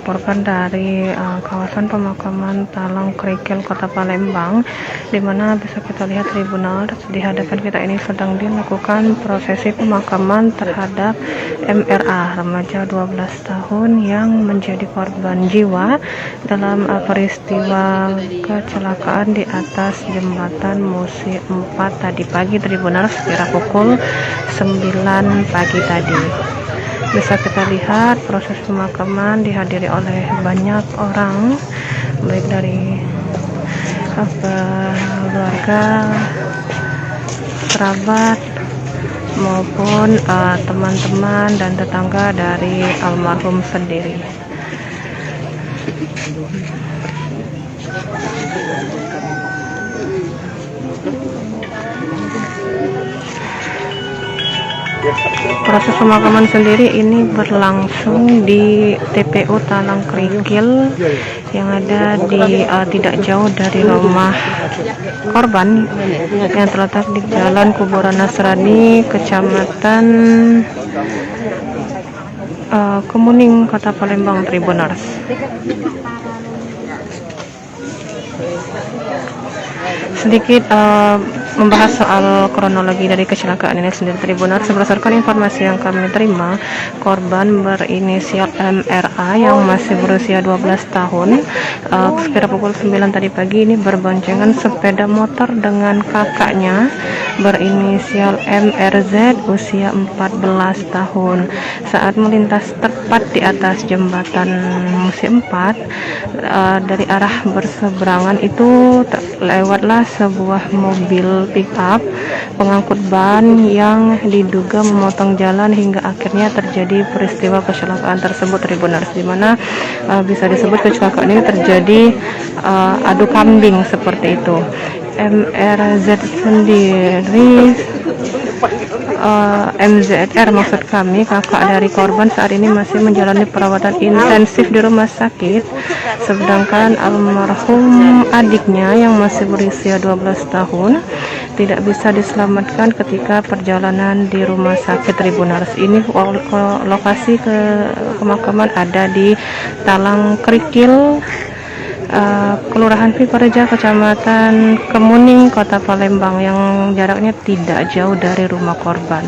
melaporkan dari kawasan pemakaman Talang Krikil, Kota Palembang, di mana bisa kita lihat tribunal di hadapan kita ini sedang dilakukan prosesi pemakaman terhadap MRA, remaja 12 tahun yang menjadi korban jiwa dalam peristiwa kecelakaan di atas jembatan Musi 4 tadi pagi tribunal sekira pukul 9 pagi tadi. Bisa kita lihat proses pemakaman dihadiri oleh banyak orang, baik dari keluarga, kerabat, maupun teman-teman dan tetangga dari almarhum sendiri. Proses pemakaman sendiri ini berlangsung di TPU Talang Krikil yang ada di tidak jauh dari rumah korban yang terletak di Jalan Kuburan Nasrani, Kecamatan Kemuning, Kota Palembang, Tribuners. Sedikit membahas soal kronologi dari kecelakaan ini sendiri Tribuners. Berdasarkan informasi yang kami terima, korban berinisial MRA yang masih berusia 12 tahun sekira pukul 9 tadi pagi ini berboncengan sepeda motor dengan kakaknya berinisial MRZ usia 14 tahun. Saat melintas tepat di atas jembatan Musi 4 dari arah berseberangan itu lewatlah sebuah mobil pick up pengangkut ban yang diduga memotong jalan hingga akhirnya terjadi peristiwa kecelakaan tersebut Tribuners, di mana bisa disebut kecelakaan ini terjadi adu kambing seperti itu. MRZ sendiri MZR maksud kami, kakak dari korban, saat ini masih menjalani perawatan intensif di rumah sakit, sedangkan almarhum adiknya yang masih berusia 12 tahun tidak bisa diselamatkan ketika perjalanan di rumah sakit Tribuners. Ini lokasi pemakaman ada di Talang Krikil, Kelurahan Piperja, Kecamatan Kemuning, Kota Palembang, yang jaraknya tidak jauh dari rumah korban.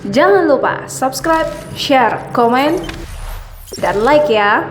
Jangan lupa subscribe, share, komen, dan like ya.